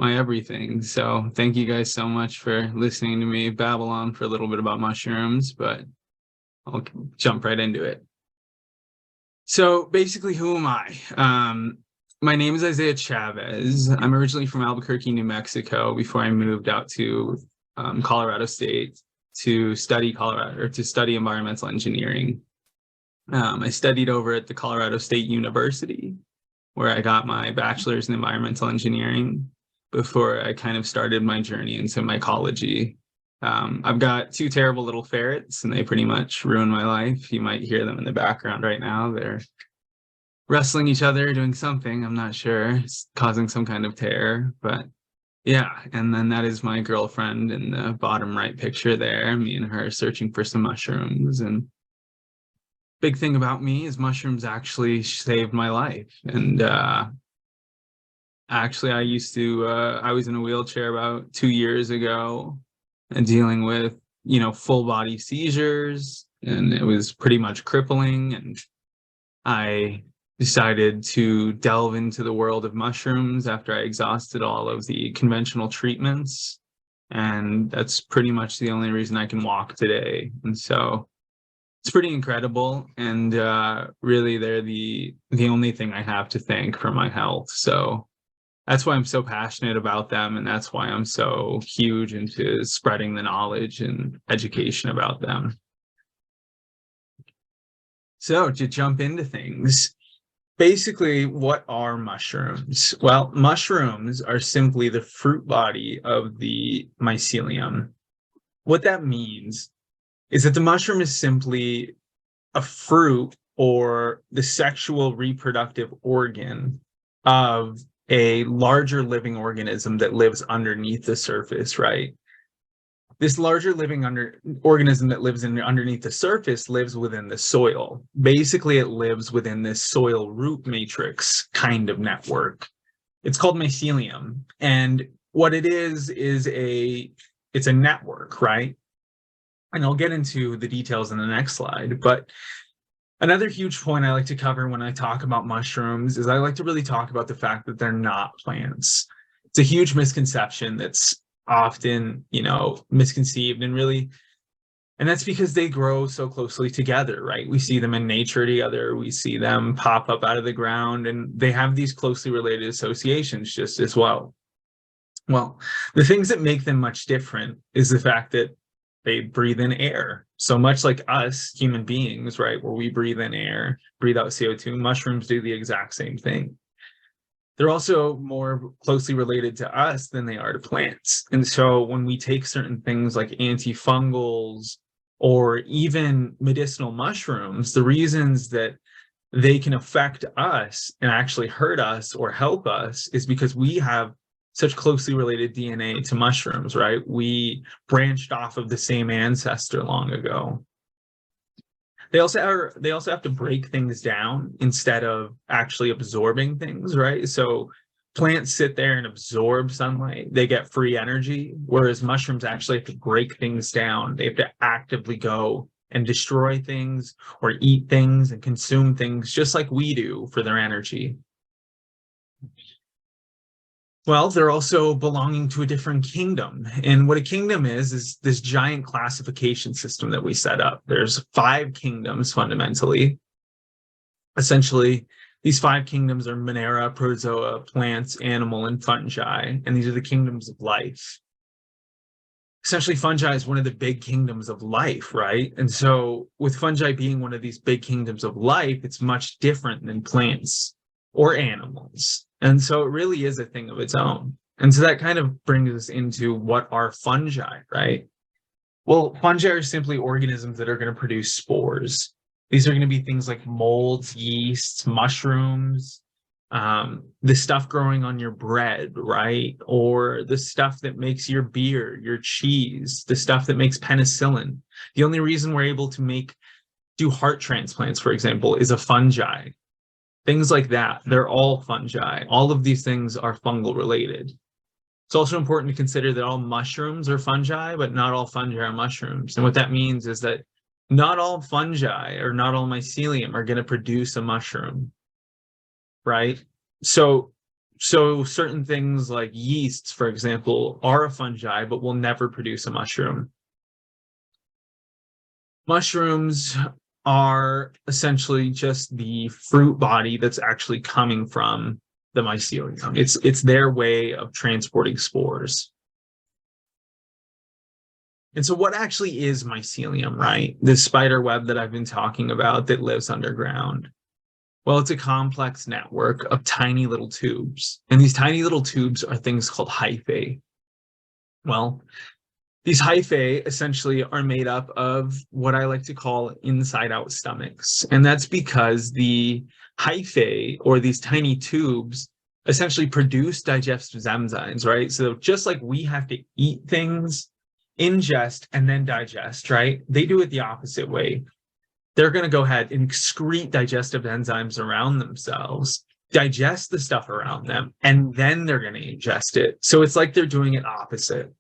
my everything. So thank you guys so much for listening to me babble on for a little bit about mushrooms, but I'll jump right into it. So basically, who am I? My name is Isaiah Chavez. I'm originally from Albuquerque, New Mexico, before I moved out to Colorado State to study environmental engineering. I studied over at the Colorado State University, where I got my bachelor's in environmental engineering before I kind of started my journey into mycology. I've got two terrible little ferrets, and they pretty much ruin my life. You might hear them in the background right now. They're wrestling each other, doing something. I'm not sure. It's causing some kind of terror, but yeah. And then that is my girlfriend in the bottom right picture there. Me and her searching for some mushrooms. And big thing about me is mushrooms actually saved my life. And actually, I was in a wheelchair about 2 years ago and dealing with, full body seizures, and it was pretty much crippling. And I decided to delve into the world of mushrooms after I exhausted all of the conventional treatments. And that's pretty much the only reason I can walk today. And so it's pretty incredible. And really, they're the only thing I have to thank for my health. So that's why I'm so passionate about them. And that's why I'm so huge into spreading the knowledge and education about them. So to jump into things, basically, what are mushrooms? Well, mushrooms are simply the fruit body of the mycelium. What that means is that the mushroom is simply a fruit or the sexual reproductive organ of a larger living organism that lives underneath the surface, right? This larger living organism that lives underneath the surface lives within the soil. Basically, it lives within this soil root matrix kind of network. It's called mycelium. And what it is it's a network, right? And I'll get into the details in the next slide. But another huge point I like to cover when I talk about mushrooms is I like to really talk about the fact that they're not plants. It's a huge misconception that's often, misconceived, and that's because they grow so closely together, right? We see them in nature together. We see them pop up out of the ground, and they have these closely related associations just as well. Well, the things that make them much different is the fact that they breathe in air. So much like us human beings, right, where we breathe in air, breathe out CO2, mushrooms do the exact same thing. They're also more closely related to us than they are to plants. And so when we take certain things like antifungals or even medicinal mushrooms, the reasons that they can affect us and actually hurt us or help us is because we have such closely related DNA to mushrooms, right? We branched off of the same ancestor long ago. They also have to break things down instead of actually absorbing things, right? So plants sit there and absorb sunlight. They get free energy, whereas mushrooms actually have to break things down. They have to actively go and destroy things or eat things and consume things just like we do for their energy. Well, they're also belonging to a different kingdom. And what a kingdom is this giant classification system that we set up. There's 5 kingdoms fundamentally. Essentially, these 5 kingdoms are Monera, Protozoa, plants, animal, and fungi. And these are the kingdoms of life. Essentially, fungi is one of the big kingdoms of life, right? And so with fungi being one of these big kingdoms of life, it's much different than plants or animals. And so it really is a thing of its own. And so that kind of brings us into what are fungi, right? Well, fungi are simply organisms that are going to produce spores. These are going to be things like molds, yeasts, mushrooms, the stuff growing on your bread, right? Or the stuff that makes your beer, your cheese, the stuff that makes penicillin. The only reason we're able to do heart transplants, for example, is a fungi. Things like that, they're all fungi. All of these things are fungal related. It's also important to consider that all mushrooms are fungi, but not all fungi are mushrooms. And what that means is that not all fungi or not all mycelium are going to produce a mushroom, right? So So certain things like yeasts, for example, are a fungi, but will never produce a mushroom. Mushrooms are essentially just the fruit body that's actually coming from the mycelium. It's their way of transporting spores. And so what actually is mycelium, right? This spider web that I've been talking about that lives underground. Well, it's a complex network of tiny little tubes. And these tiny little tubes are things called hyphae. Well, these hyphae essentially are made up of what I like to call inside-out stomachs. And that's because the hyphae, or these tiny tubes, essentially produce digestive enzymes, right? So just like we have to eat things, ingest, and then digest, right? They do it the opposite way. They're going to go ahead and excrete digestive enzymes around themselves, digest the stuff around them, and then they're going to ingest it. So it's like they're doing it opposite.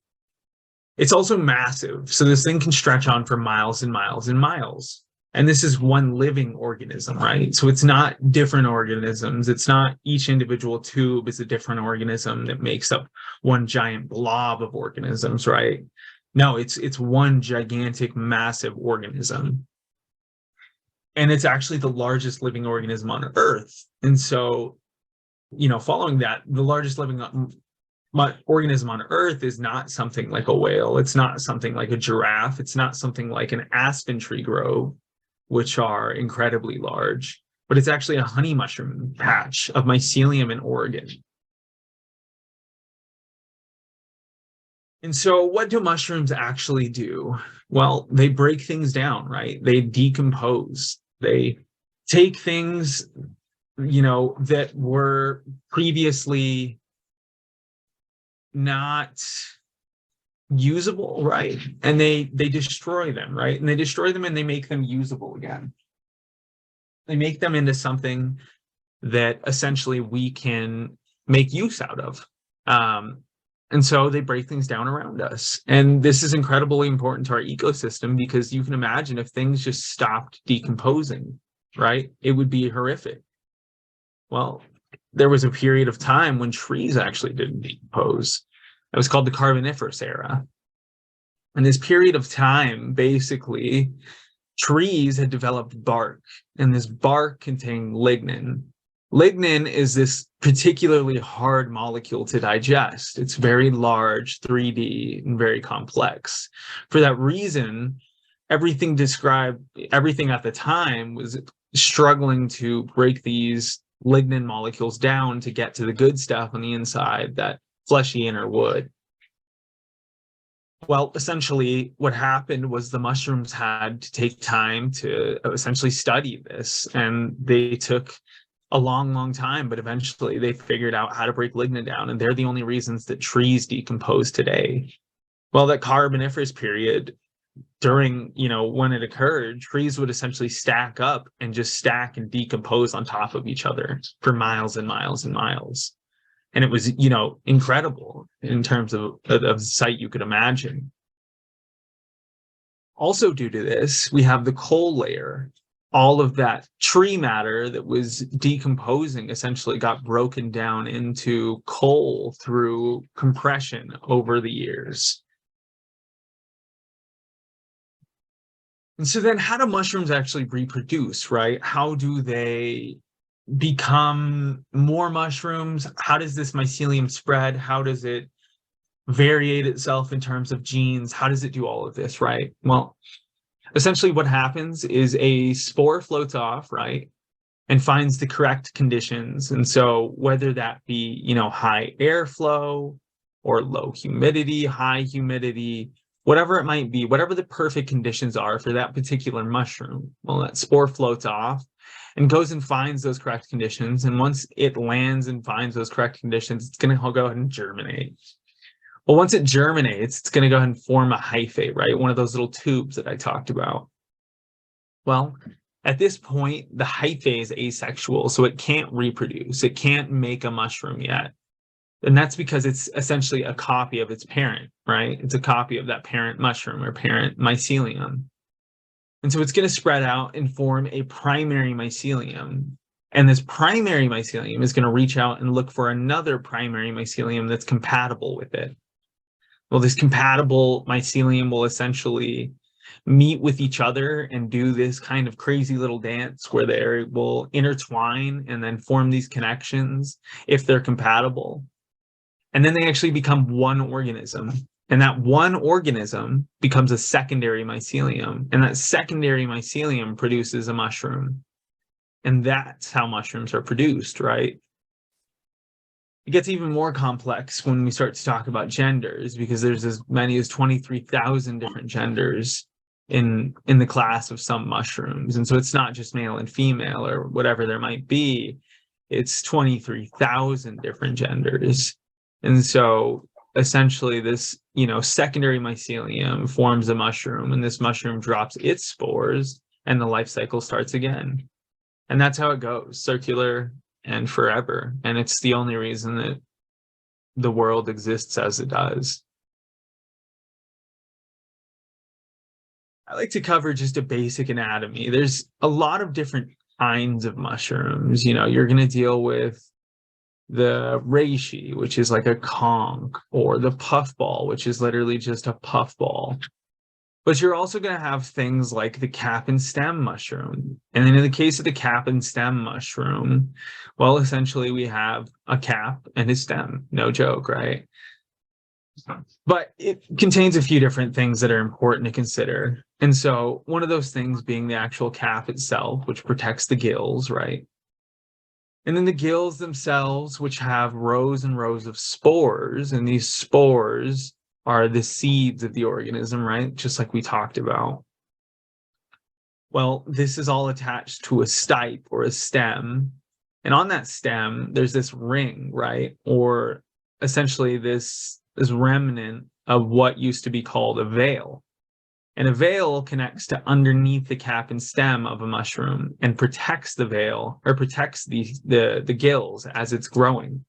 It's also massive. So this thing can stretch on for miles and miles and miles. And this is one living organism, right? So it's not different organisms. It's not each individual tube is a different organism that makes up one giant blob of organisms, right? No, it's one gigantic, massive organism. And it's actually the largest living organism on Earth. And so, following that, the largest living organism on Earth is not something like a whale. It's not something like a giraffe. It's not something like an aspen tree grove, which are incredibly large, but it's actually a honey mushroom patch of mycelium in Oregon. And so what do mushrooms actually do? Well, they break things down, right? They decompose. They take things, that were previously not usable, right? And they destroy them, right? And they destroy them and they make them usable again. They make them into something that essentially we can make use out of. And so they break things down around us. And this is incredibly important to our ecosystem because you can imagine if things just stopped decomposing, right? It would be horrific. Well, there was a period of time when trees actually didn't decompose. It was called the Carboniferous era. And this period of time, basically, trees had developed bark, and this bark contained lignin. Lignin is this particularly hard molecule to digest. It's very large, 3D, and very complex. For that reason, everything at the time was struggling to break these lignin molecules down to get to the good stuff on the inside, that fleshy inner wood. Well, essentially what happened was the mushrooms had to take time to essentially study this, and they took a long, long time, but eventually they figured out how to break lignin down, and they're the only reasons that trees decompose today. Well, that Carboniferous period, during, when it occurred, trees would essentially stack up and just stack and decompose on top of each other for miles and miles and miles. And it was, incredible in terms of the sight you could imagine. Also due to this, we have the coal layer. All of that tree matter that was decomposing essentially got broken down into coal through compression over the years. And so then how do mushrooms actually reproduce, right? How do they become more mushrooms? How does this mycelium spread? How does it variate itself in terms of genes? How does it do all of this, right? Well, essentially what happens is a spore floats off, right, and finds the correct conditions. And so whether that be, high airflow or low humidity, high humidity, whatever it might be, whatever the perfect conditions are for that particular mushroom, well, that spore floats off and goes and finds those correct conditions. And once it lands and finds those correct conditions, it's going to go ahead and germinate. Well, once it germinates, it's going to go ahead and form a hyphae, right? One of those little tubes that I talked about. Well, at this point, the hyphae is asexual, so it can't reproduce. It can't make a mushroom yet. And that's because it's essentially a copy of its parent, right? It's a copy of that parent mushroom or parent mycelium. And so it's going to spread out and form a primary mycelium. And this primary mycelium is going to reach out and look for another primary mycelium that's compatible with it. Well, this compatible mycelium will essentially meet with each other and do this kind of crazy little dance where they will intertwine and then form these connections if they're compatible. And then they actually become one organism. And that one organism becomes a secondary mycelium. And that secondary mycelium produces a mushroom. And that's how mushrooms are produced, right? It gets even more complex when we start to talk about genders, because there's as many as 23,000 different genders in the class of some mushrooms. And so it's not just male and female or whatever there might be. It's 23,000 different genders. And so essentially this, secondary mycelium forms a mushroom, and this mushroom drops its spores and the life cycle starts again. And that's how it goes, circular and forever. And it's the only reason that the world exists as it does. I like to cover just a basic anatomy. There's a lot of different kinds of mushrooms. You're going to deal with the reishi, which is like a conch, or the puffball, which is literally just a puffball. But you're also going to have things like the cap and stem mushroom. And then in the case of the cap and stem mushroom, well, essentially we have a cap and a stem. No joke, right? But it contains a few different things that are important to consider. And so one of those things being the actual cap itself, which protects the gills, right? And then the gills themselves, which have rows and rows of spores, and these spores are the seeds of the organism, right? Just like we talked about. Well, this is all attached to a stipe or a stem. And on that stem, there's this ring, right? Or essentially this remnant of what used to be called a veil. And a veil connects to underneath the cap and stem of a mushroom and protects the veil, or protects the gills as it's growing.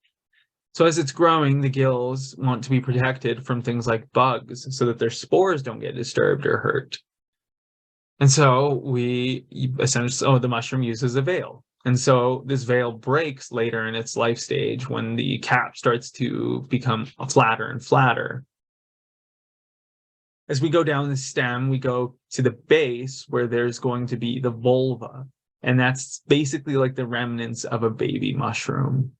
So as it's growing, the gills want to be protected from things like bugs so that their spores don't get disturbed or hurt. And so the mushroom uses a veil. And so this veil breaks later in its life stage when the cap starts to become flatter and flatter. As we go down the stem, we go to the base where there's going to be the vulva. And that's basically like the remnants of a baby mushroom.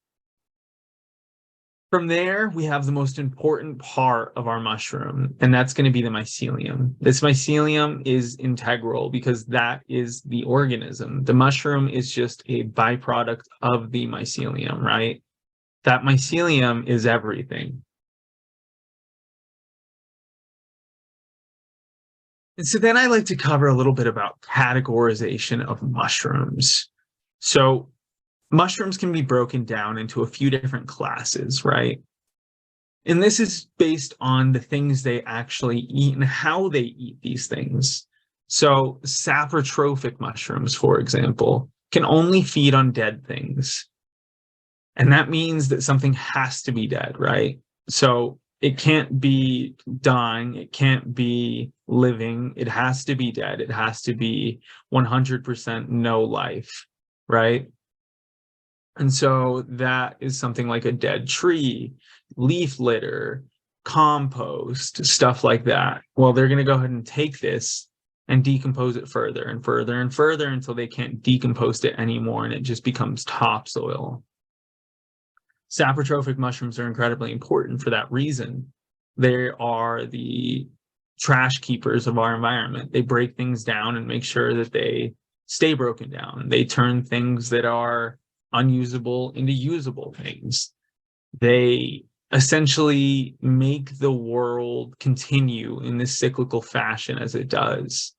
From there, we have the most important part of our mushroom, and that's going to be the mycelium. This mycelium is integral because that is the organism. The mushroom is just a byproduct of the mycelium, right? That mycelium is everything. And so then I like to cover a little bit about categorization of mushrooms. So mushrooms can be broken down into a few different classes, right? And this is based on the things they actually eat and how they eat these things. So saprotrophic mushrooms, for example, can only feed on dead things. And that means that something has to be dead, right? So it can't be dying, it can't be living, it has to be dead, it has to be 100% no life, right? And so that is something like a dead tree, leaf litter, compost, stuff like that. Well, they're going to go ahead and take this and decompose it further and further and further until they can't decompose it anymore and it just becomes topsoil. Saprotrophic mushrooms are incredibly important for that reason. They are the trash keepers of our environment. They break things down and make sure that they stay broken down. They turn things that are unusable into usable things. They essentially make the world continue in this cyclical fashion as it does.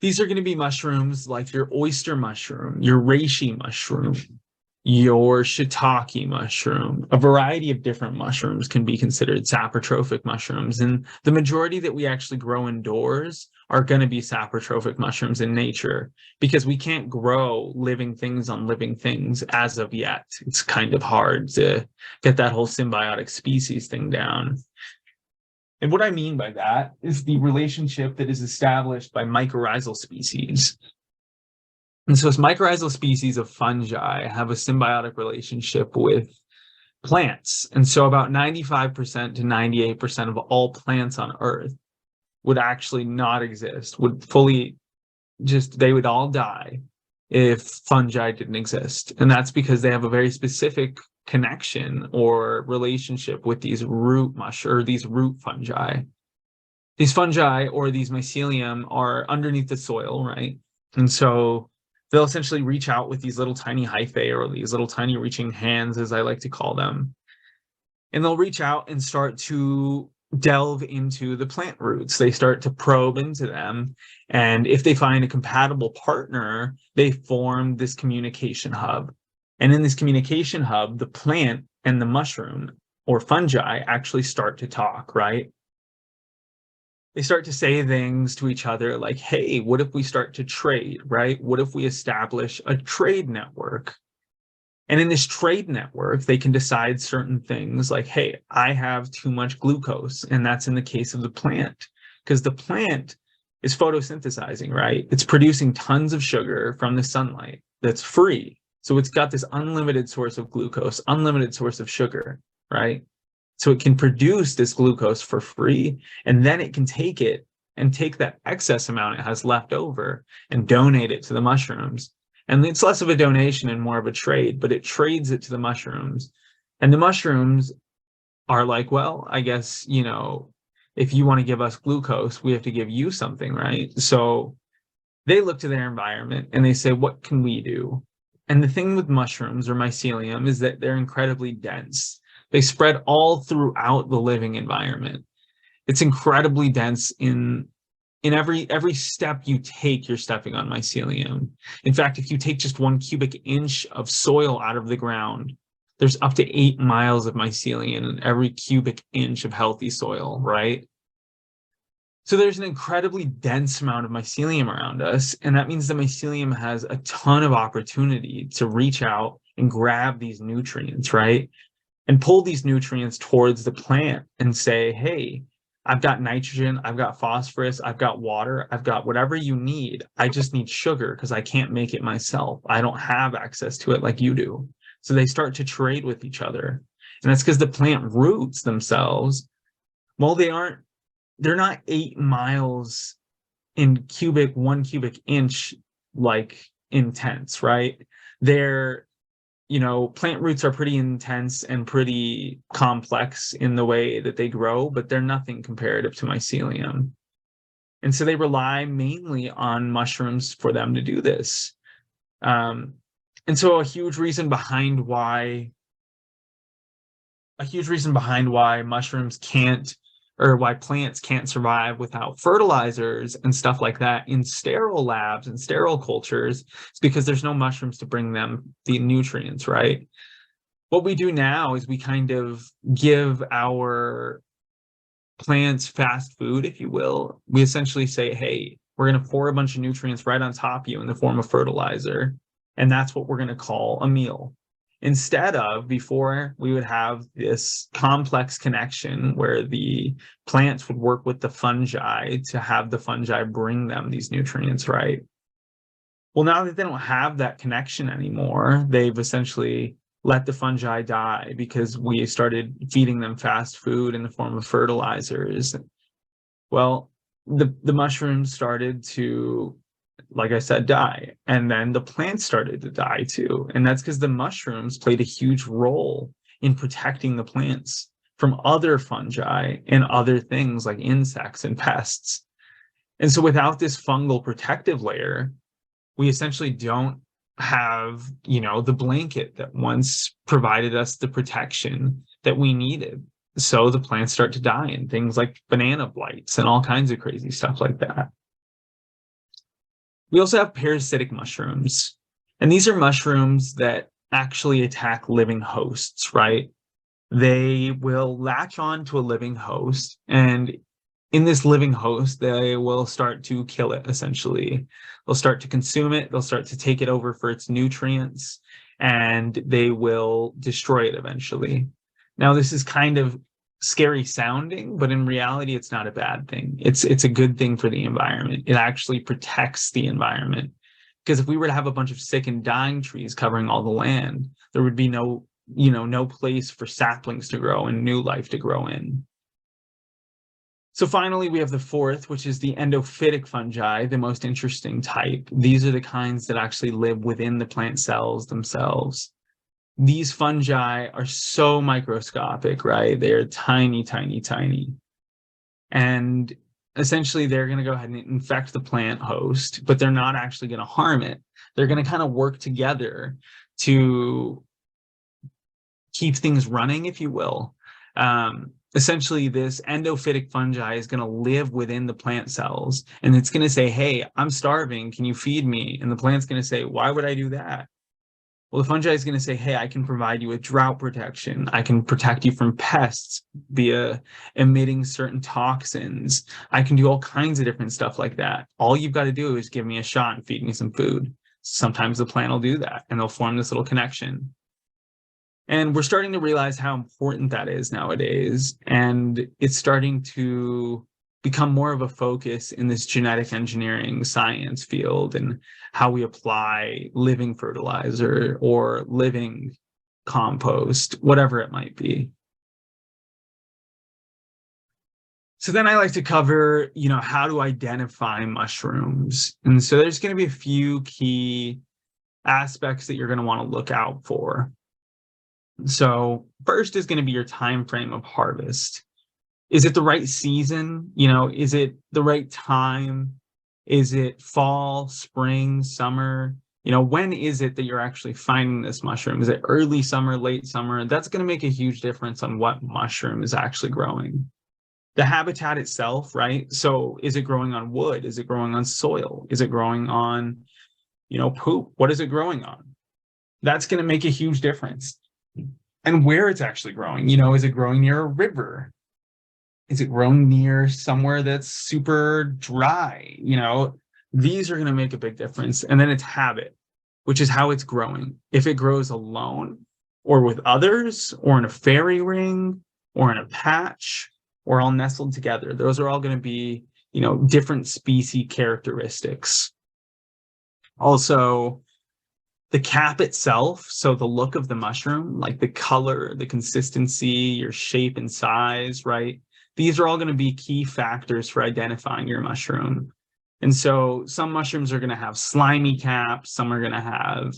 These are going to be mushrooms like your oyster mushroom, your reishi mushroom, your shiitake mushroom. A variety of different mushrooms can be considered saprotrophic mushrooms, and the majority that we actually grow indoors are going to be saprotrophic mushrooms in nature, because we can't grow living things on living things as of yet. It's kind of hard to get that whole symbiotic species thing down. And what I mean by that is the relationship that is established by mycorrhizal species. And so mycorrhizal species of fungi have a symbiotic relationship with plants. And so about 95% to 98% of all plants on Earth would actually not exist, would fully they would all die if fungi didn't exist. And that's because they have a very specific connection or relationship with these root fungi. These fungi or these mycelium are underneath the soil, right? And so they'll essentially reach out with these little tiny hyphae, or these little tiny reaching hands, as I like to call them. And they'll reach out and start to delve into the plant roots. They start to probe into them. And if they find a compatible partner, they form this communication hub. And in this communication hub, the plant and the mushroom or fungi actually start to talk, right? They start to say things to each other like, hey, what if we start to trade, right? What if we establish a trade network? And in this trade network, they can decide certain things like, hey, I have too much glucose. And that's in the case of the plant, because the plant is photosynthesizing, right? It's producing tons of sugar from the sunlight that's free. So it's got this unlimited source of glucose, unlimited source of sugar, right? So it can produce this glucose for free, and then it can take it and take that excess amount it has left over and donate it to the mushrooms. And it's less of a donation and more of a trade, but it trades it to the mushrooms. And the mushrooms are like, well, I guess, if you want to give us glucose, we have to give you something, right? So they look to their environment and they say, what can we do? And the thing with mushrooms or mycelium is that they're incredibly dense. They spread all throughout the living environment. It's incredibly dense in every step you take, you're stepping on mycelium. In fact, if you take just 1 cubic inch of soil out of the ground, there's up to 8 miles of mycelium in every cubic inch of healthy soil, right? So there's an incredibly dense amount of mycelium around us, and that means the mycelium has a ton of opportunity to reach out and grab these nutrients, right? And pull these nutrients towards the plant and say, hey, I've got nitrogen, I've got phosphorus, I've got water, I've got whatever you need. I just need sugar because I can't make it myself. I don't have access to it like you do. So they start to trade with each other. And that's because the plant roots themselves, well, they're not 8 miles in 1 cubic inch, like intense, right? Plant roots are pretty intense and pretty complex in the way that they grow, but they're nothing comparative to mycelium. And so they rely mainly on mushrooms for them to do this. And so a huge reason behind why mushrooms can't, or why plants can't survive without fertilizers and stuff like that in sterile labs and sterile cultures is because there's no mushrooms to bring them the nutrients, right? What we do now is we kind of give our plants fast food, if you will. We essentially say, hey, we're going to pour a bunch of nutrients right on top of you in the form of fertilizer, and that's what we're going to call a meal. Instead of, before, we would have this complex connection where the plants would work with the fungi to have the fungi bring them these nutrients, right? Well, now that they don't have that connection anymore, they've essentially let the fungi die because we started feeding them fast food in the form of fertilizers. Well, the mushrooms started to, like I said, die. And then the plants started to die too. And that's because the mushrooms played a huge role in protecting the plants from other fungi and other things like insects and pests. And so without this fungal protective layer, we essentially don't have, the blanket that once provided us the protection that we needed. So the plants start to die, and things like banana blights and all kinds of crazy stuff like that. We also have parasitic mushrooms, and these are mushrooms that actually attack living hosts, right? They will latch on to a living host, and in this living host, they will start to kill it, essentially. They'll start to consume it, they'll start to take it over for its nutrients, and they will destroy it eventually. Now, this is kind of scary sounding, but in reality, it's not a bad thing. It's a good thing for the environment. It actually protects the environment Because if we were to have a bunch of sick and dying trees covering all the land, there would be no, no place for saplings to grow and new life to grow in. So finally, we have the fourth, which is the endophytic fungi, the most interesting type. These are the kinds that actually live within the plant cells themselves. These fungi are so microscopic, right? They're tiny, tiny, tiny. And essentially, they're going to go ahead and infect the plant host, but they're not actually going to harm it. They're going to kind of work together to keep things running, if you will. Essentially, this endophytic fungi is going to live within the plant cells, and it's going to say, hey, I'm starving. Can you feed me? And the plant's going to say, why would I do that? Well, the fungi is going to say, hey, I can provide you with drought protection. I can protect you from pests via emitting certain toxins. I can do all kinds of different stuff like that. All you've got to do is give me a shot and feed me some food. Sometimes the plant will do that, and they'll form this little connection. And we're starting to realize how important that is nowadays. And it's starting to become more of a focus in this genetic engineering science field and how we apply living fertilizer or living compost, whatever it might be. So then I like to cover, how to identify mushrooms. And so there's going to be a few key aspects that you're going to want to look out for. So first is going to be your time frame of harvest. Is it the right season? Is it the right time? Is it fall, spring, summer? When is it that you're actually finding this mushroom? Is it early summer, late summer? That's going to make a huge difference on what mushroom is actually growing. The habitat itself, right? So is it growing on wood? Is it growing on soil? Is it growing on, poop? What is it growing on? That's going to make a huge difference. And where it's actually growing, is it growing near a river? Is it growing near somewhere that's super dry? These are going to make a big difference. And then it's habit, which is how it's growing. If it grows alone or with others or in a fairy ring or in a patch or all nestled together, those are all going to be, different species characteristics. Also, the cap itself, so the look of the mushroom, like the color, the consistency, your shape and size, right? These are all going to be key factors for identifying your mushroom. And so some mushrooms are going to have slimy caps, some are going to have,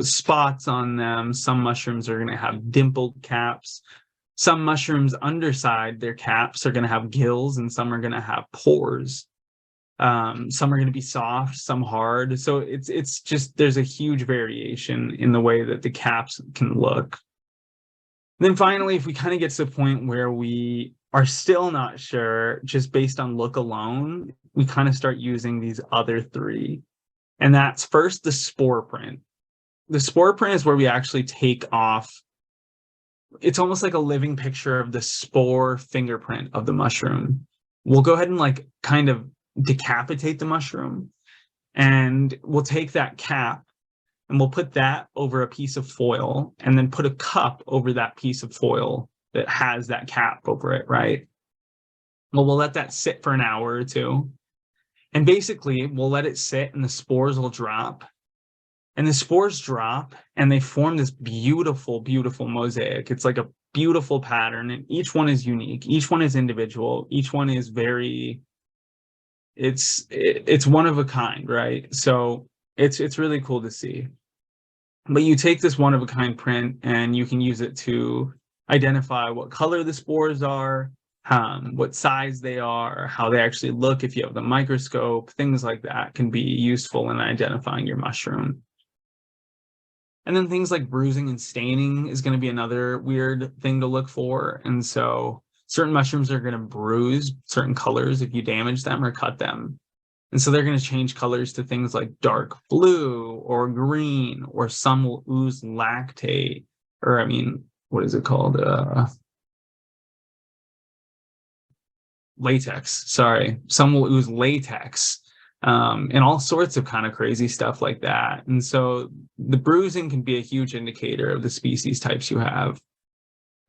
spots on them, some mushrooms are going to have dimpled caps. Some mushrooms underside their caps are going to have gills, and some are going to have pores. Some are going to be soft, some hard. So it's just, there's a huge variation in the way that the caps can look. And then finally, if we kind of get to the point where we are still not sure, just based on look alone, we kind of start using these other three. And that's first the spore print. The spore print is where we actually take off. It's almost like a living picture of the spore fingerprint of the mushroom. We'll go ahead and kind of decapitate the mushroom, and we'll take that cap and we'll put that over a piece of foil and then put a cup over that piece of foil that has that cap over it, right? Well, we'll let that sit for an hour or two, and basically we'll let it sit and the spores will drop, and the spores drop and they form this beautiful, beautiful mosaic. It's like a beautiful pattern, and each one is unique, each one is individual, each one is very, it's one of a kind, right? So it's really cool to see. But you take this one of a kind print and you can use it to identify what color the spores are, what size they are, how they actually look if you have the microscope. Things like that can be useful in identifying your mushroom. And then things like bruising and staining is going to be another weird thing to look for. And so certain mushrooms are going to bruise certain colors if you damage them or cut them. And so they're going to change colors to things like dark blue or green, or some will ooze lactate, or what is it called? Latex, sorry. Some will ooze latex, and all sorts of kind of crazy stuff like that. And so the bruising can be a huge indicator of the species types you have.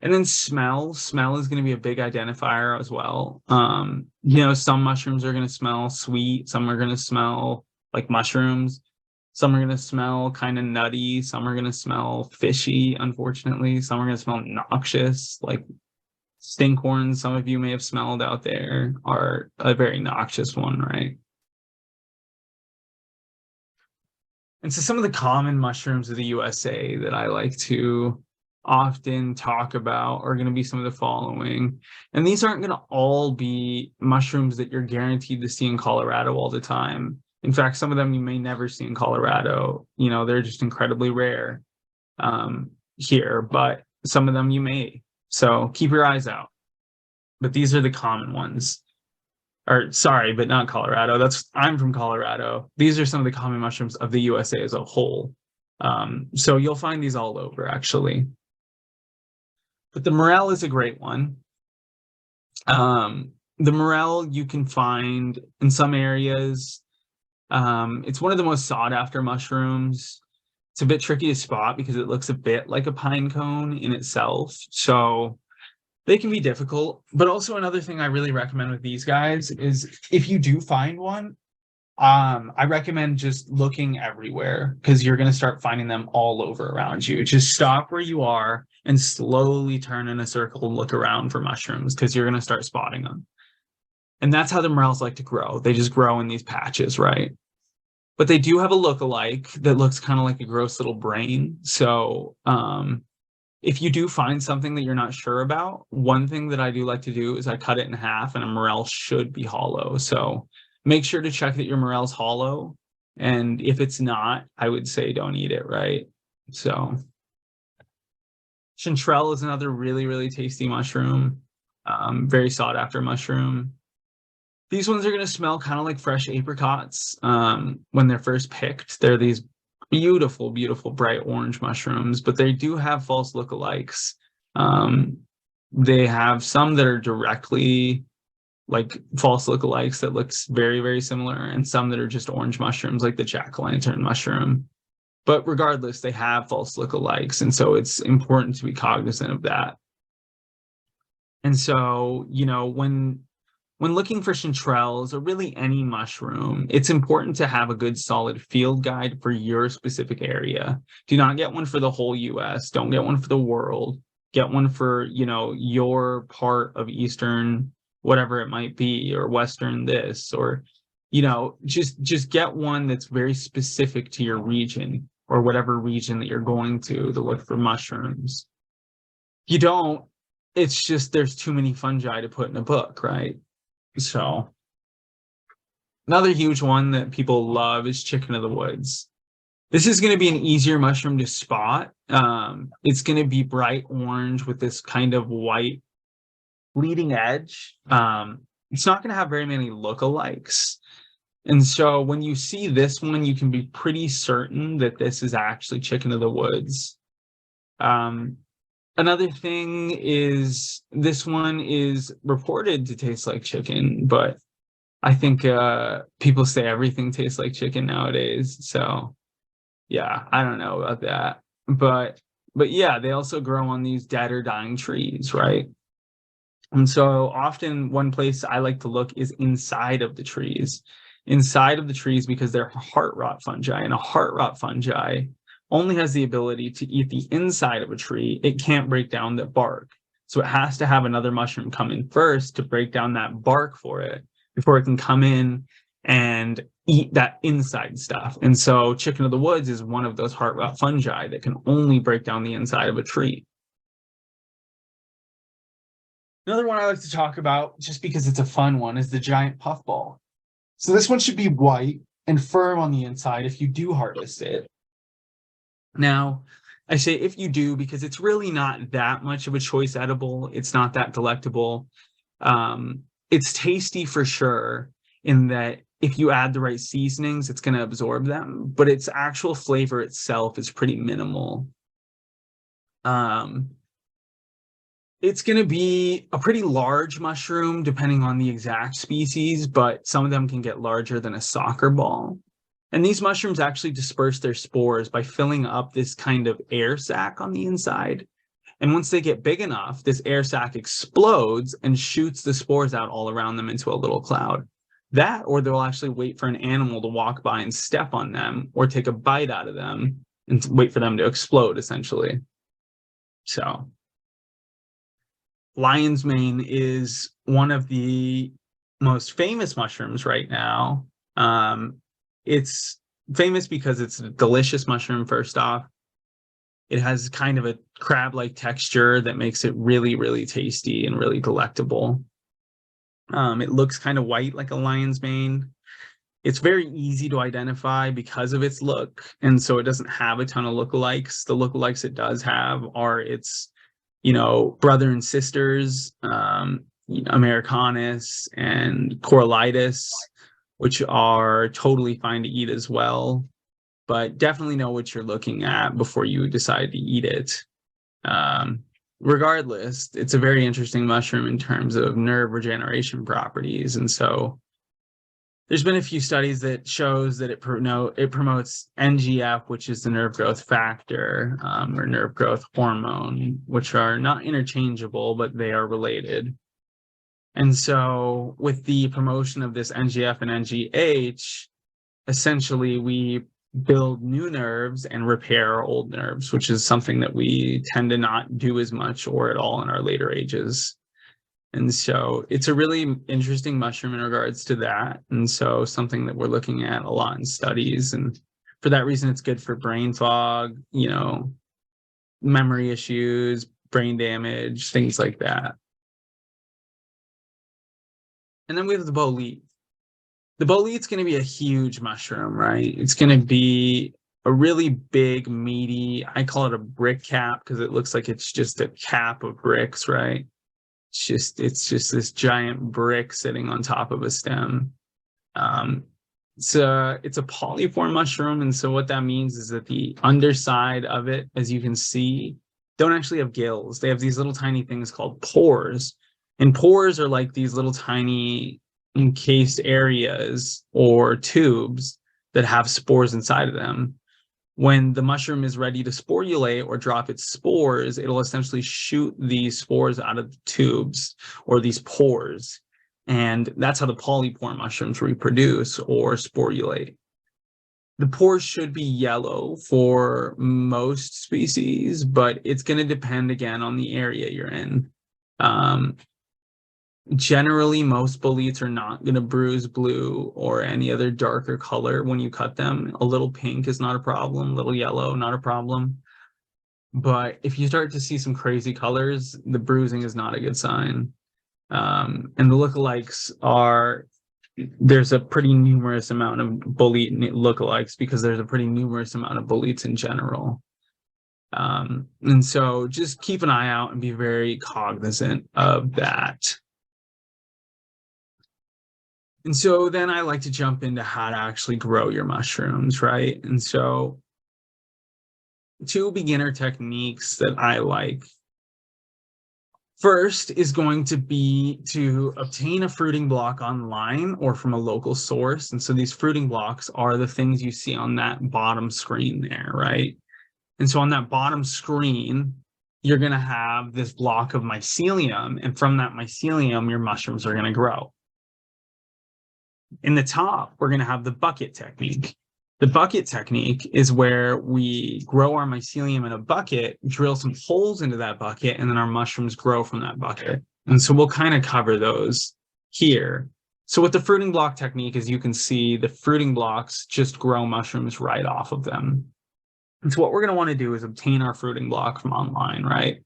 And then smell is going to be a big identifier as well. Some mushrooms are going to smell sweet. Some are going to smell like mushrooms. Some are going to smell kind of nutty. Some are going to smell fishy, unfortunately. Some are going to smell noxious, like stinkhorns. Some of you may have smelled out there are a very noxious one, right? And so some of the common mushrooms of the USA that I like to often talk about are going to be some of the following. And these aren't going to all be mushrooms that you're guaranteed to see in Colorado all the time. In fact, some of them you may never see in Colorado. You know, they're just incredibly rare here, but some of them you may. So keep your eyes out. But these are the common ones. Or sorry, but not Colorado. I'm from Colorado. These are some of the common mushrooms of the USA as a whole. So you'll find these all over, actually. But the morel is a great one. The morel you can find in some areas. It's one of the most sought after mushrooms. It's a bit tricky to spot because it looks a bit like a pine cone in itself. So they can be difficult. But also another thing I really recommend with these guys is if you do find one, I recommend just looking everywhere because you're going to start finding them all over around you. Just stop where you are and slowly turn in a circle and look around for mushrooms because you're going to start spotting them. And that's how the morels like to grow. They just grow in these patches, right? But they do have a look-alike that looks kind of like a gross little brain. So if you do find something that you're not sure about, one thing that I do like to do is I cut it in half, and a morel should be hollow. So make sure to check that your morel's hollow. And if it's not, I would say don't eat it, right? So chanterelle is another really, really tasty mushroom. Very sought after mushroom. These ones are going to smell kind of like fresh apricots when they're first picked. They're these beautiful, beautiful bright orange mushrooms, but they do have false lookalikes. They have some that are directly like false lookalikes that looks very, very similar, and some that are just orange mushrooms like the jack-o'-lantern mushroom. But regardless, they have false lookalikes, and so it's important to be cognizant of that. And so, you know, when looking for chanterelles or really any mushroom, it's important to have a good solid field guide for your specific area. Do not get one for the whole US. Don't get one for the world. Get one for, you know, your part of Eastern, whatever it might be, or Western this, or, you know, just get one that's very specific to your region or whatever region that you're going to look for mushrooms. If you don't, it's just there's too many fungi to put in a book, right? So another huge one that people love is chicken of the woods. This is going to be an easier mushroom to spot. It's going to be bright orange with this kind of white leading edge. It's not going to have very many lookalikes. And so when you see this one, you can be pretty certain that this is actually chicken of the woods. Another thing is this one is reported to taste like chicken, but I think people say everything tastes like chicken nowadays. So yeah, I don't know about that. But yeah, they also grow on these dead or dying trees, right? And so often one place I like to look is inside of the trees. Inside of the trees because they're heart rot fungi, and a heart rot fungi only has the ability to eat the inside of a tree. It can't break down the bark. So it has to have another mushroom come in first to break down that bark for it before it can come in and eat that inside stuff. And so chicken of the woods is one of those heart rot fungi that can only break down the inside of a tree. Another one I like to talk about, just because it's a fun one, is the giant puffball. So this one should be white and firm on the inside if you do harvest it. Now, I say if you do because it's really not that much of a choice edible. It's not that delectable. It's tasty for sure in that if you add the right seasonings, it's going to absorb them, but its actual flavor itself is pretty minimal. It's going to be a pretty large mushroom depending on the exact species, but some of them can get larger than a soccer ball. And these mushrooms actually disperse their spores by filling up this kind of air sac on the inside. And once they get big enough, this air sac explodes and shoots the spores out all around them into a little cloud. That, or they'll actually wait for an animal to walk by and step on them or take a bite out of them and wait for them to explode, essentially. So lion's mane is one of the most famous mushrooms right now. It's famous because it's a delicious mushroom, first off. It has kind of a crab-like texture that makes it really, really tasty and really delectable. It looks kind of white like a lion's mane. It's very easy to identify because of its look, and so it doesn't have a ton of lookalikes. The lookalikes it does have are its, brother and sisters, Americanus and Coralitis, which are totally fine to eat as well. But definitely know what you're looking at before you decide to eat it. Regardless, it's a very interesting mushroom in terms of nerve regeneration properties. And so there's been a few studies that shows that it promotes NGF, which is the nerve growth factor, or nerve growth hormone, which are not interchangeable, but they are related. And so with the promotion of this NGF and NGH, essentially we build new nerves and repair old nerves, which is something that we tend to not do as much or at all in our later ages. And so it's a really interesting mushroom in regards to that. And so something that we're looking at a lot in studies. And for that reason, it's good for brain fog, memory issues, brain damage, things like that. And then we have the bolete. The bolete's going to be a huge mushroom, right? It's going to be a really big, meaty, I call it a brick cap because it looks like it's just a cap of bricks, right? It's just this giant brick sitting on top of a stem. It's a polyform mushroom, and so what that means is that the underside of it, as you can see, don't actually have gills. They have these little tiny things called pores, and pores are like these little tiny encased areas or tubes that have spores inside of them. When the mushroom is ready to sporulate or drop its spores, it'll essentially shoot these spores out of the tubes or these pores. And that's how the polypore mushrooms reproduce or sporulate. The pores should be yellow for most species, but it's going to depend again on the area you're in. Generally, most boletes are not going to bruise blue or any other darker color when you cut them. A little pink is not a problem, a little yellow, not a problem. But if you start to see some crazy colors, the bruising is not a good sign. And the lookalikes are, there's a pretty numerous amount of bolete lookalikes because there's a pretty numerous amount of boletes in general. And so just keep an eye out and be very cognizant of that. And so then I like to jump into how to actually grow your mushrooms, right? And so 2 beginner techniques that I like. First is going to be to obtain a fruiting block online or from a local source. And so these fruiting blocks are the things you see on that bottom screen there, right? And so on that bottom screen, you're going to have this block of mycelium, and from that mycelium, your mushrooms are going to grow. In the top, we're going to have the bucket technique. The bucket technique is where we grow our mycelium in a bucket, drill some holes into that bucket, and then our mushrooms grow from that bucket. And so we'll kind of cover those here. So with the fruiting block technique, as you can see, the fruiting blocks just grow mushrooms right off of them. And so what we're going to want to do is obtain our fruiting block from online, right?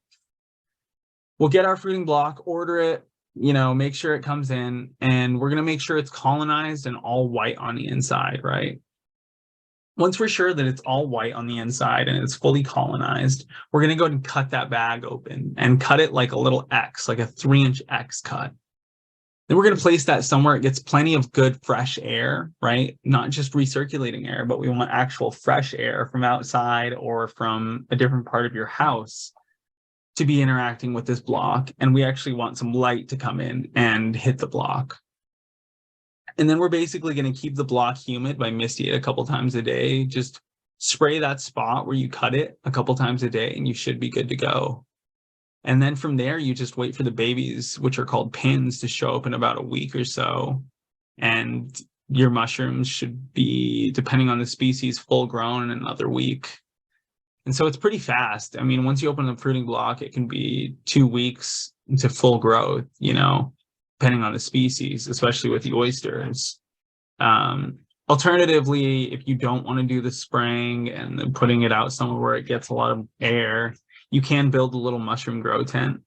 We'll get our fruiting block, order it, make sure it comes in, and we're going to make sure it's colonized and all white on the inside, right? Once we're sure that it's all white on the inside and it's fully colonized, we're going to go ahead and cut that bag open and cut it like a little X, like a 3-inch X cut. Then we're going to place that somewhere it gets plenty of good fresh air, right? Not just recirculating air, but we want actual fresh air from outside or from a different part of your house to be interacting with this block. And we actually want some light to come in and hit the block. And then we're basically going to keep the block humid by misting it a couple times a day. Just spray that spot where you cut it a couple times a day and you should be good to go. And then from there, you just wait for the babies, which are called pins, to show up in about a week or so. and your mushrooms should be, depending on the species, full grown in another week. And so it's pretty fast. I mean, once you open the fruiting block, it can be 2 weeks to full growth, you know, depending on the species, especially with the oysters. Alternatively, if you don't want to do the spraying and then putting it out somewhere where it gets a lot of air, you can build a little mushroom grow tent.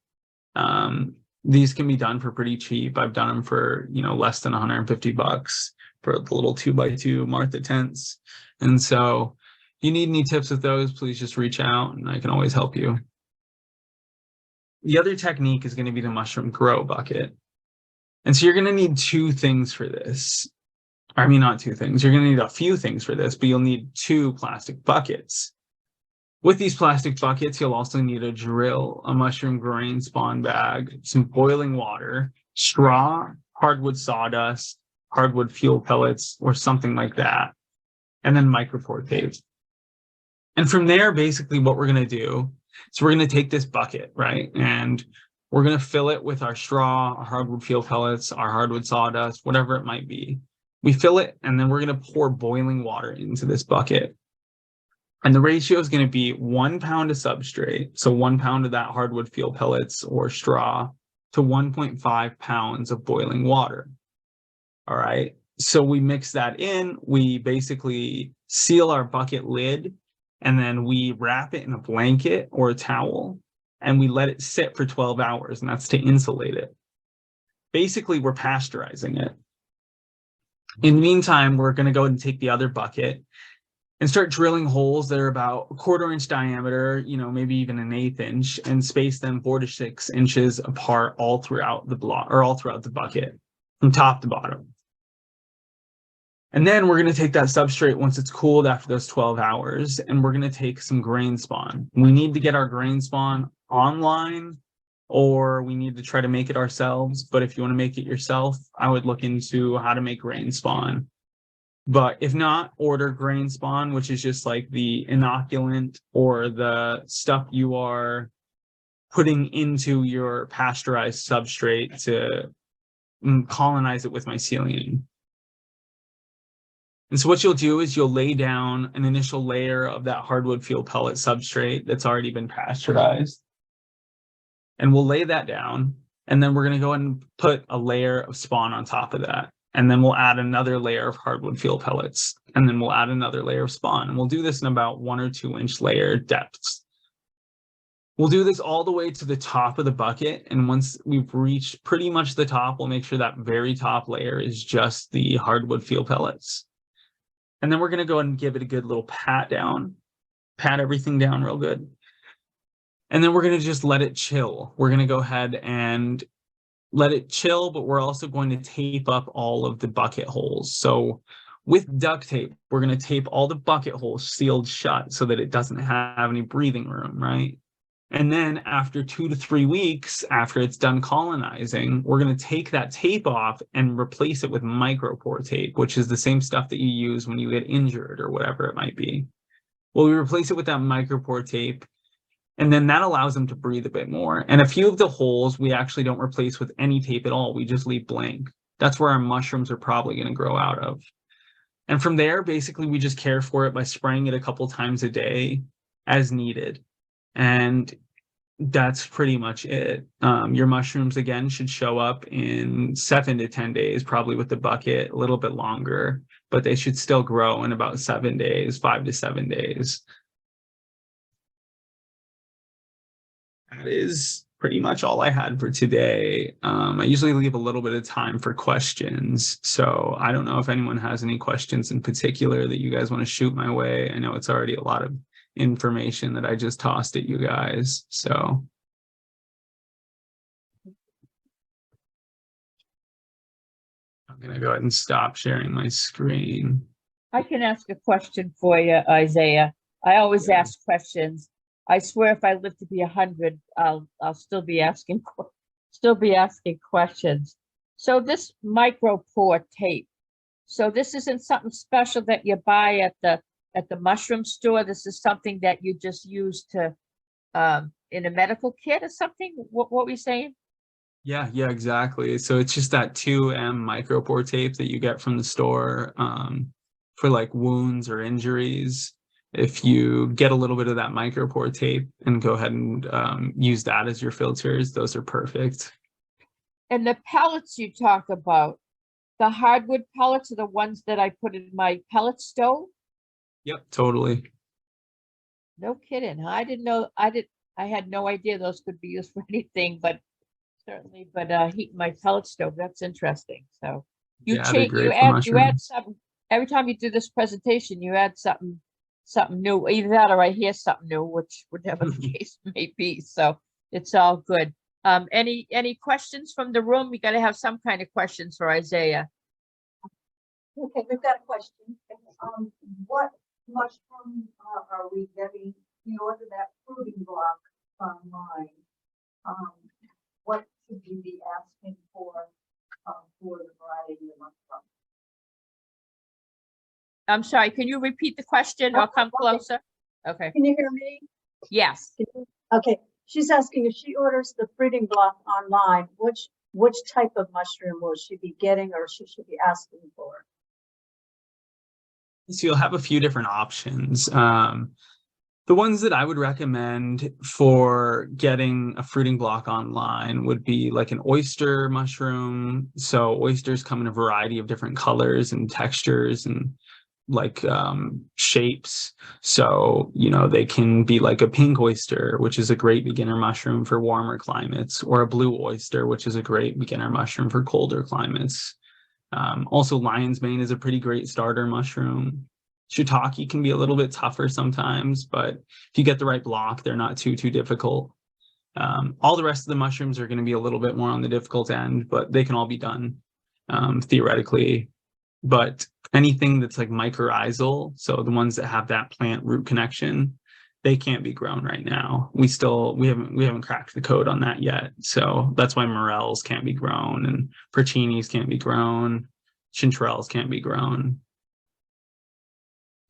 These can be done for pretty cheap. I've done them for, you know, less than 150 bucks for the little 2x2 Martha tents. And so if you need any tips with those, please just reach out and I can always help you. The other technique is going to be the mushroom grow bucket. And so you're going to need 2 things for this. I mean, not 2 things. You're going to need a few things for this, but you'll need 2 plastic buckets. With these plastic buckets, you'll also need a drill, a mushroom grain spawn bag, some boiling water, straw, hardwood sawdust, hardwood fuel pellets, or something like that, and then micropore tape. And from there, basically what we're going to do is we're going to take this bucket, right? And we're going to fill it with our straw, our hardwood fuel pellets, our hardwood sawdust, whatever it might be. We fill it, and then we're going to pour boiling water into this bucket. And the ratio is going to be 1 pound of substrate, so 1 pound of that hardwood fuel pellets or straw, to 1.5 pounds of boiling water. All right. So we mix that in. We basically seal our bucket lid, and then we wrap it in a blanket or a towel, and we let it sit for 12 hours, and that's to insulate it. Basically, we're pasteurizing it. In the meantime, we're going to go and take the other bucket and start drilling holes that are about a 1/4 inch diameter, you know, maybe even an 1/8 inch, and space them 4 to 6 inches apart all throughout the block, or all throughout the bucket, from top to bottom. And then we're going to take that substrate once it's cooled after those 12 hours, and we're going to take some grain spawn. We need to get our grain spawn online, or we need to try to make it ourselves. But if you want to make it yourself, I would look into how to make grain spawn. But if not, order grain spawn, which is just like the inoculant or the stuff you are putting into your pasteurized substrate to colonize it with mycelium. And so what you'll do is you'll lay down an initial layer of that hardwood fuel pellet substrate that's already been pasteurized. And we'll lay that down, and then we're going to go and put a layer of spawn on top of that. And then we'll add another layer of hardwood fuel pellets, and then we'll add another layer of spawn. And we'll do this in about 1 or 2 inch layer depths. We'll do this all the way to the top of the bucket. And once we've reached pretty much the top, we'll make sure that very top layer is just the hardwood fuel pellets. And then we're going to go and give it a good little pat everything down real good. And then we're going to just let it chill. We're going to go ahead and let it chill, but we're also going to tape up all of the bucket holes. So with duct tape, we're going to tape all the bucket holes sealed shut so that it doesn't have any breathing room, right? And then after 2 to 3 weeks, after it's done colonizing, we're going to take that tape off and replace it with micropore tape, which is the same stuff that you use when you get injured or whatever it might be. Well, we replace it with that micropore tape, and then that allows them to breathe a bit more. And a few of the holes we actually don't replace with any tape at all. We just leave blank. That's where our mushrooms are probably going to grow out of. And from there, basically, we just care for it by spraying it a couple times a day as needed. And that's pretty much it. Your mushrooms, again, should show up in 7 to 10 days, probably with the bucket, a little bit longer, but they should still grow in about 7 days, 5 to 7 days. That is pretty much all I had for today. I usually leave a little bit of time for questions. So I don't know if anyone has any questions in particular that you guys want to shoot my way. I know it's already a lot of information that I just tossed at you guys. So I'm going to go ahead and stop sharing my screen. I can ask a question for you, Isaiah. I always ask questions. I swear if I live to be 100, I'll still be asking questions. So this micropore tape, so this isn't something special that you buy at the mushroom store. This is something that you just use to in a medical kit or something. What were you saying? Yeah, exactly. So it's just that 2M micropore tape that you get from the store for like wounds or injuries. If you get a little bit of that micropore tape and go ahead and use that as your filters, those are perfect. And the pellets you talk about, the hardwood pellets are the ones that I put in my pellet stove? Yep, totally. No kidding, huh? I didn't know, I had no idea those could be used for anything, but certainly, but heat my pellet stove, that's interesting. So you Yeah, they're change, great for you add mushrooms. something, every time you do this presentation, you add something new, either that or I hear something new, which whatever the case may be. So it's all good. Any questions from the room? We got to have some kind of questions for Isaiah. Okay, we've got a question. What mushroom are we getting? We ordered that fruiting block online. What should we be asking for the variety of mushroom? I'm sorry, can you repeat the question or come closer? Okay, Can you hear me? yes. Okay, she's asking if she orders the fruiting block online, which type of mushroom will she be getting or she should be asking for? So you'll have a few different options. The ones that I would recommend for getting a fruiting block online would be like an oyster mushroom. So oysters come in a variety of different colors and textures and like shapes. So, you know, they can be like a pink oyster, which is a great beginner mushroom for warmer climates, or a blue oyster, which is a great beginner mushroom for colder climates. Also, lion's mane is a pretty great starter mushroom. Shiitake can be a little bit tougher sometimes, but if you get the right block, they're not too difficult. All the rest of the mushrooms are going to be a little bit more on the difficult end, but they can all be done theoretically. But anything that's like mycorrhizal, so the ones that have that plant root connection, they can't be grown right now. We haven't cracked the code on that yet. So that's why morels can't be grown and porcinis can't be grown, chanterelles can't be grown.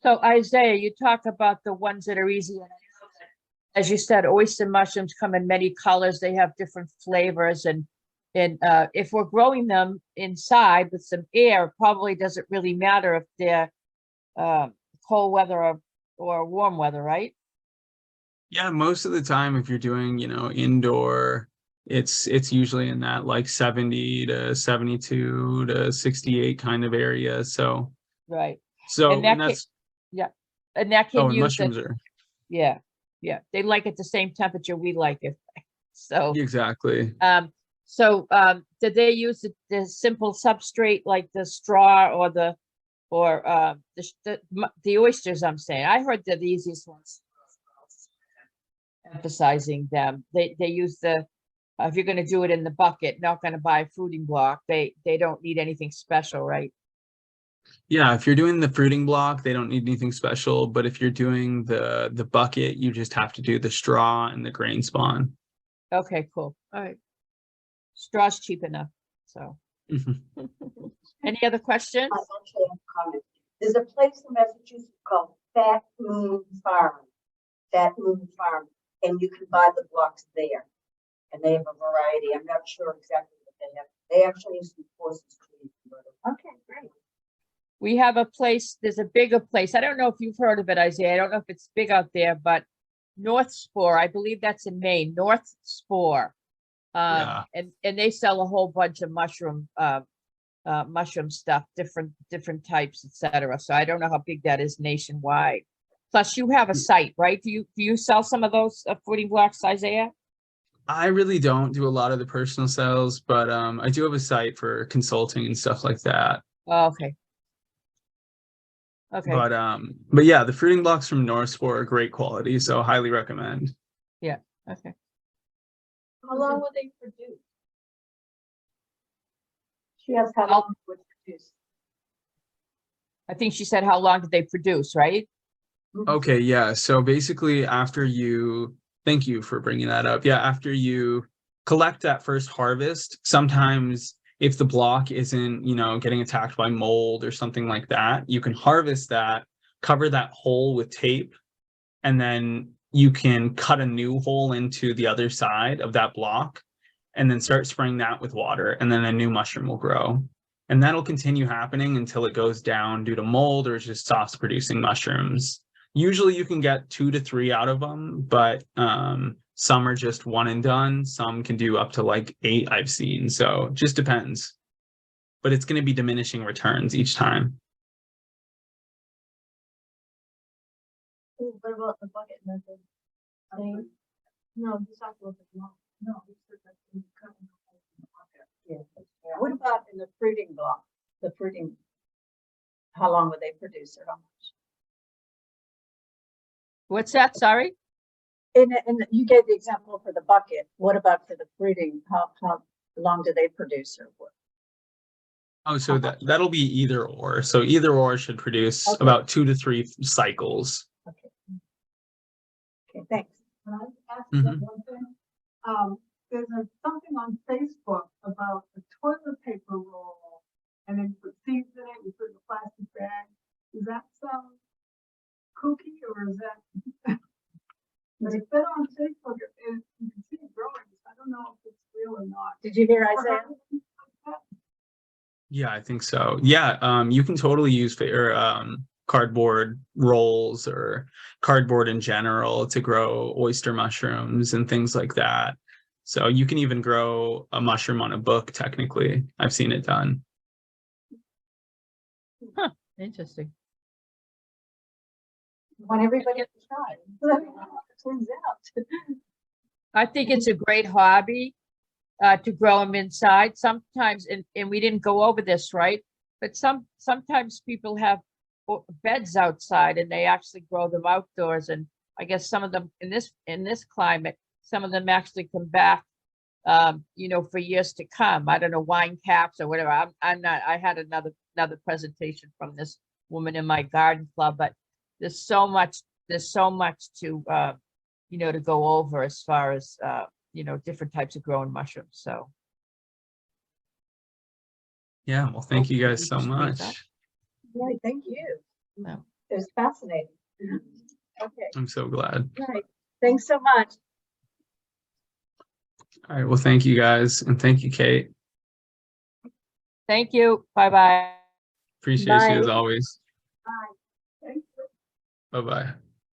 So Isaiah, you talk about the ones that are easy. And as you said, oyster mushrooms come in many colors. They have different flavors, and if we're growing them inside with some air, it probably doesn't really matter if they're cold weather or warm weather, right? Yeah, most of the time, if you're doing, you know, indoor, it's usually in that like 70 to 72 to 68 kind of area. So Right. so And and that can, that's yeah, and that oh, can and use it. mushrooms are Yeah, yeah. They like it the same temperature we like it. So, exactly. did they use the simple substrate like the straw or the oysters? I'm saying I heard they're the easiest ones. Emphasizing them, they use the if you're going to do it in the bucket, not going to buy a fruiting block. They don't need anything special, right? Yeah, if you're doing the fruiting block, they don't need anything special. But if you're doing the bucket, you just have to do the straw and the grain spawn. Okay, cool. All right. Straw's cheap enough. So, any other questions? I actually have a comment. There's a place in Massachusetts called Fat Moon Farm. Fat Moon Farm, and you can buy the blocks there. And they have a variety. I'm not sure exactly what they have. They actually use some forces trees. Okay, great. We have a place, there's a bigger place. I don't know if you've heard of it, Isaiah. I don't know if it's big out there, but North Spore, I believe that's in Maine, North Spore. Yeah. And they sell a whole bunch of mushroom stuff, different types, etc. So I don't know how big that is nationwide. Plus you have a site, right? Do you sell some of those fruiting blocks, Isaiah? I really don't do a lot of the personal sales, but I do have a site for consulting and stuff like that. Oh, okay. Okay. But yeah, the fruiting blocks from North Spore are great quality, so highly recommend. Yeah. Okay. How long will they produce? She asked how long it would produce. I think she said how long did they produce, right? Okay, yeah. So basically thank you for bringing that up. Yeah, after you collect that first harvest, sometimes if the block isn't, you know, getting attacked by mold or something like that, you can harvest that, cover that hole with tape, and then you can cut a new hole into the other side of that block and then start spraying that with water, and then a new mushroom will grow. And that'll continue happening until it goes down due to mold or just stops producing mushrooms. Usually you can get 2 to 3 out of them, but some are just one and done. Some can do up to like 8 I've seen. So it just depends. But it's going to be diminishing returns each time. Ooh, what about the bucket method? No, you talked about the block. No, you said that you cut in the bucket. Yeah. What about in the fruiting block? The fruiting, how long would they produce or how much? What's that? Sorry? And you gave the example for the bucket. What about for the fruiting? How long do they produce or what? Oh, so that'll be either or. So either or should produce about 2 to 3 cycles. Okay. Okay, thanks. Can I ask Mhm. one thing? There's something on Facebook about a toilet paper roll, and then you put seeds in it, you put it in a plastic bag. Does that sound kooky, or is that? But it's been on Facebook, and you can see it growing. I don't know if it's real or not. Did you hear Isaiah? Yeah, I think so. Yeah, you can totally use cardboard rolls or cardboard in general to grow oyster mushrooms and things like that. So you can even grow a mushroom on a book, technically. I've seen it done. Interesting. Want everybody to try. Turns out. I think it's a great hobby to grow them inside sometimes, and we didn't go over this, right? But sometimes people have beds outside and they actually grow them outdoors, and I guess some of them in this climate, some of them actually come back, you know, for years to come. I don't know, wine caps or whatever. I'm not. I had another presentation from this woman in my garden club, but there's so much to you know, to go over as far as you know, different types of growing mushrooms. So Yeah, well, thank you guys we so just raise much. up. Right, thank you. No. It was fascinating. Okay, I'm so glad. right. Thanks so much. All right, well, thank you guys, and thank you, Kate. Thank you. Bye-bye. Appreciate you as Bye. always. Thank you. Bye-bye.